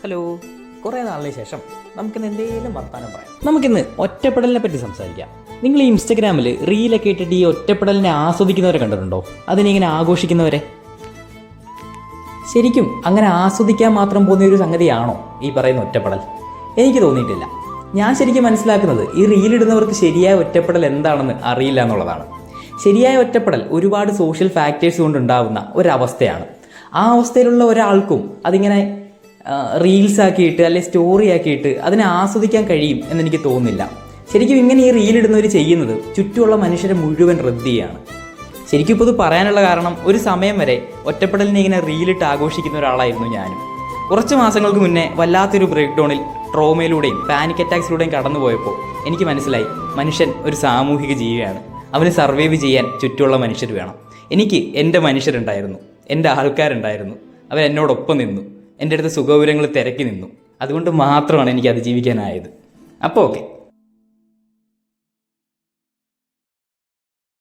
Hello, കുറേ നാളിന് ശേഷം നമുക്കിന്ന് എന്തെങ്കിലും വർത്താനം പറയാം. നമുക്കിന്ന് ഒറ്റപ്പെടലിനെ പറ്റി സംസാരിക്കാം. നിങ്ങൾ ഈ ഇൻസ്റ്റഗ്രാമിൽ റീലൊക്കെ ഇട്ടിട്ട് ഈ ഒറ്റപ്പെടലിനെ ആസ്വദിക്കുന്നവരെ കണ്ടിട്ടുണ്ടോ? അതിനെ ഇങ്ങനെ ആഘോഷിക്കുന്നവരെ? ശരിക്കും അങ്ങനെ ആസ്വദിക്കാൻ മാത്രം പോകുന്ന ഒരു സംഗതിയാണോ ഈ പറയുന്ന ഒറ്റപ്പെടൽ? എനിക്ക് തോന്നിയിട്ടില്ല. ഞാൻ ശരിക്കും മനസ്സിലാക്കുന്നത് ഈ റീലിടുന്നവർക്ക് ശരിയായ ഒറ്റപ്പെടൽ എന്താണെന്ന് അറിയില്ല എന്നുള്ളതാണ്. ശരിയായ ഒറ്റപ്പെടൽ ഒരുപാട് സോഷ്യൽ ഫാക്ടേഴ്സ് കൊണ്ടുണ്ടാകുന്ന ഒരവസ്ഥയാണ്. ആ അവസ്ഥയിലുള്ള ഒരാൾക്കും അതിങ്ങനെ റീൽസ് ആക്കിയിട്ട് അല്ലെങ്കിൽ സ്റ്റോറി ആക്കിയിട്ട് അതിനെ ആസ്വദിക്കാൻ കഴിയും എന്നെനിക്ക് തോന്നുന്നില്ല. ശരിക്കും ഇങ്ങനെ ഈ റീലിടുന്നവർ ചെയ്യുന്നത് ചുറ്റുമുള്ള മനുഷ്യരെ മുഴുവൻ റദ്ദിയാണ്. ശരിക്കും ഇപ്പോൾ ഇത് പറയാനുള്ള കാരണം, ഒരു സമയം വരെ ഒറ്റപ്പെടലിനെ ഇങ്ങനെ റീലിട്ട് ആഘോഷിക്കുന്ന ഒരാളായിരുന്നു ഞാനും. കുറച്ച് മാസങ്ങൾക്ക് മുന്നേ വല്ലാത്തൊരു ബ്രേക്ക് ഡൗണിൽ, ട്രോമയിലൂടെയും പാനിക് അറ്റാക്സിലൂടെയും കടന്നു പോയപ്പോൾ എനിക്ക് മനസ്സിലായി, മനുഷ്യൻ ഒരു സാമൂഹിക ജീവിയാണ്. അവന് സർവൈവ് ചെയ്യാൻ ചുറ്റുമുള്ള മനുഷ്യർ വേണം. എനിക്ക് എൻ്റെ മനുഷ്യരുണ്ടായിരുന്നു, എൻ്റെ ആൾക്കാരുണ്ടായിരുന്നു. അവരെന്നോടൊപ്പം നിന്നു, എൻ്റെ അടുത്ത് സുഖവിവരങ്ങൾ തിരക്കി നിന്നു. അതുകൊണ്ട് മാത്രമാണ് എനിക്ക് അതിജീവിക്കാനായത്. അപ്പോൾ ഓക്കെ.